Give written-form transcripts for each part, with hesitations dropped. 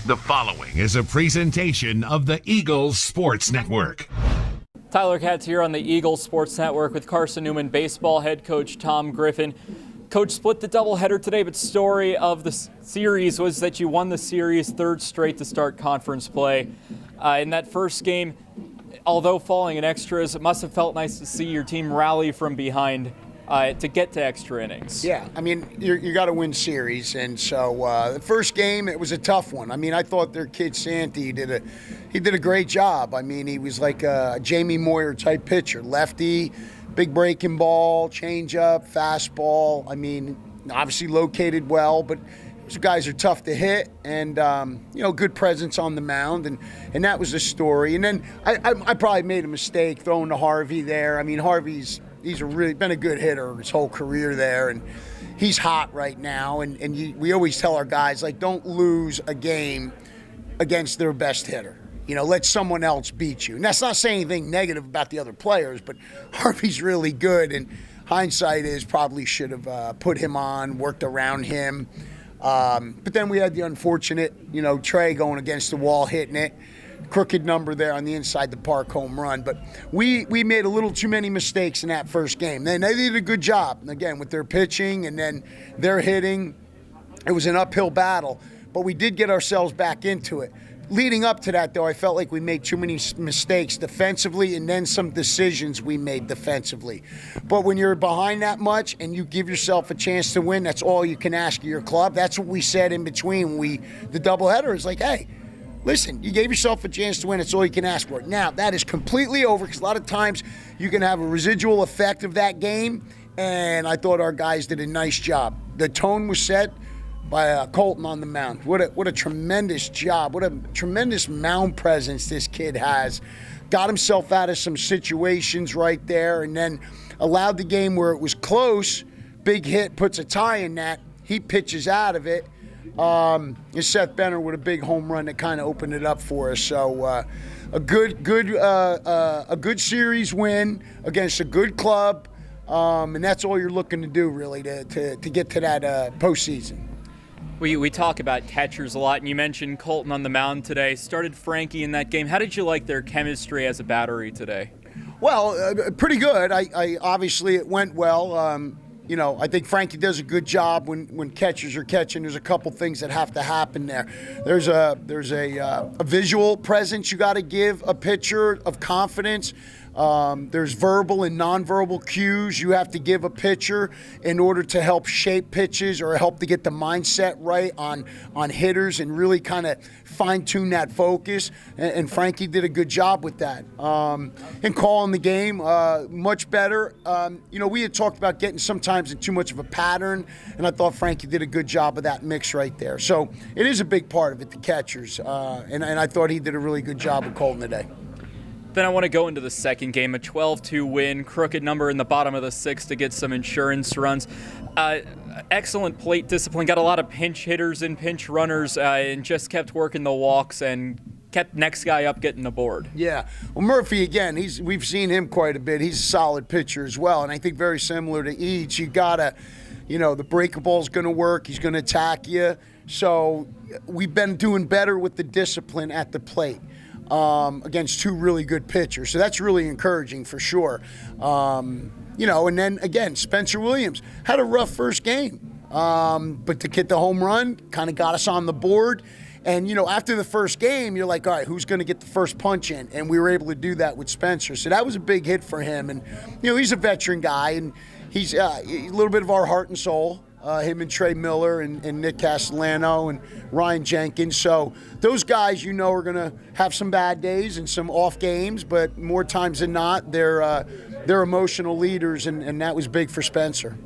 The following is a presentation of the Eagles Sports Network. Tyler Katz here on the Eagles Sports Network with Carson-Newman baseball head coach Tom Griffin. Coach, split the doubleheader today, but story of the series was that you won the series third straight to start conference play. In that first game, although falling in extras, it must have felt nice to see your team rally from behind to get to extra innings. Yeah, I mean, you got to win series, and so the first game, it was a tough one. I mean, I thought their kid Santi did a great job. I mean, he was like a Jamie Moyer type pitcher, lefty, big breaking ball, changeup, fastball. I mean, obviously located well, but those guys are tough to hit, and good presence on the mound, and that was the story. And then I probably made a mistake throwing to Harvey there. I mean, he's really been a good hitter his whole career there, and he's hot right now. And we always tell our guys, like, don't lose a game against their best hitter. Let someone else beat you. And that's not saying anything negative about the other players, but Harvey's really good, and hindsight is probably should have put him on, worked around him. But then we had the unfortunate, Trey going against the wall, hitting it. Crooked number there on the inside the park home run. But we made a little too many mistakes in that first game. Then they did a good job, and again, with their pitching and then their hitting. It was an uphill battle, but we did get ourselves back into it. Leading up to that, though, I felt like we made too many mistakes defensively and then some decisions we made defensively. But when you're behind that much and you give yourself a chance to win, that's all you can ask of your club. That's what we said in between. The doubleheader is like, hey, listen, you gave yourself a chance to win. It's all you can ask for. Now, that is completely over because a lot of times you can have a residual effect of that game, and I thought our guys did a nice job. The tone was set by Colton on the mound. What a tremendous job. What a tremendous mound presence this kid has. Got himself out of some situations right there, and then allowed the game where it was close. Big hit, puts a tie in that. He pitches out of it. And Seth Benner with a big home run that kind of opened it up for us. So a good series win against a good club, and that's all you're looking to do really to get to that postseason. We talk about catchers a lot, and you mentioned Colton on the mound today. Started Frankie in that game. How did you like their chemistry as a battery today? Well, pretty good. I obviously it went well. I think Frankie does a good job when catchers are catching. There's a couple things that have to happen there. There's a visual presence you got to give a pitcher of confidence. There's verbal and nonverbal cues you have to give a pitcher in order to help shape pitches or help to get the mindset right on hitters and really kind of fine-tune that focus. And Frankie did a good job with that. And calling the game much better. We had talked about getting sometimes in too much of a pattern, and I thought Frankie did a good job of that mix right there. So it is a big part of it, the catchers. And I thought he did a really good job with Colton today. Then I want to go into the second game, a 12-2 win, crooked number in the bottom of the sixth to get some insurance runs. Excellent plate discipline, got a lot of pinch hitters and pinch runners, and just kept working the walks and kept next guy up getting the board. Yeah. Well, Murphy, again, we've seen him quite a bit. He's a solid pitcher as well, and I think very similar to Eads. You got to, the breaker ball's going to work. He's going to attack you. So we've been doing better with the discipline at the plate. Against two really good pitchers. So that's really encouraging for sure. And then, again, Spencer Williams had a rough first game. But to get the home run kind of got us on the board. And, after the first game, you're like, all right, who's going to get the first punch in? And we were able to do that with Spencer. So that was a big hit for him. And, he's a veteran guy, and he's a little bit of our heart and soul. Him and Trey Miller and Nick Castellano and Ryan Jenkins. So those guys, are going to have some bad days and some off games, but more times than not, they're emotional leaders, and that was big for Spencer.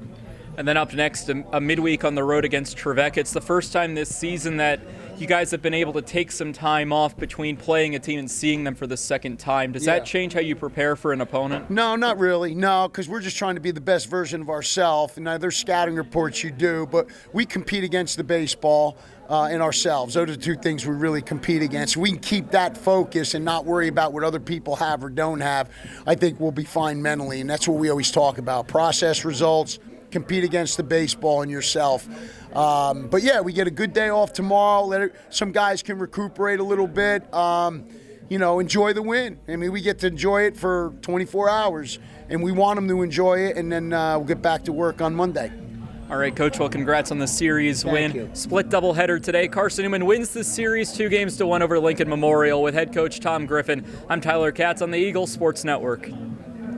And then up next, a midweek on the road against Trevecca. It's the first time this season that you guys have been able to take some time off between playing a team and seeing them for the second time. Does that change how you prepare for an opponent? No, not really. No, because we're just trying to be the best version of ourselves. And now there's scouting reports you do, but we compete against the baseball and ourselves. Those are the two things we really compete against. We can keep that focus and not worry about what other people have or don't have. I think we'll be fine mentally, and that's what we always talk about. Process results, compete against the baseball and yourself. But yeah, we get a good day off tomorrow. Some guys can recuperate a little bit. Enjoy the win. I mean, we get to enjoy it for 24 hours, and we want them to enjoy it, and then we'll get back to work on Monday. All right, Coach, well, congrats on the series win. you. Split doubleheader today. Carson-Newman wins the series 2-1 over Lincoln Memorial with head coach Tom Griffin. I'm Tyler Katz on the Eagles Sports Network.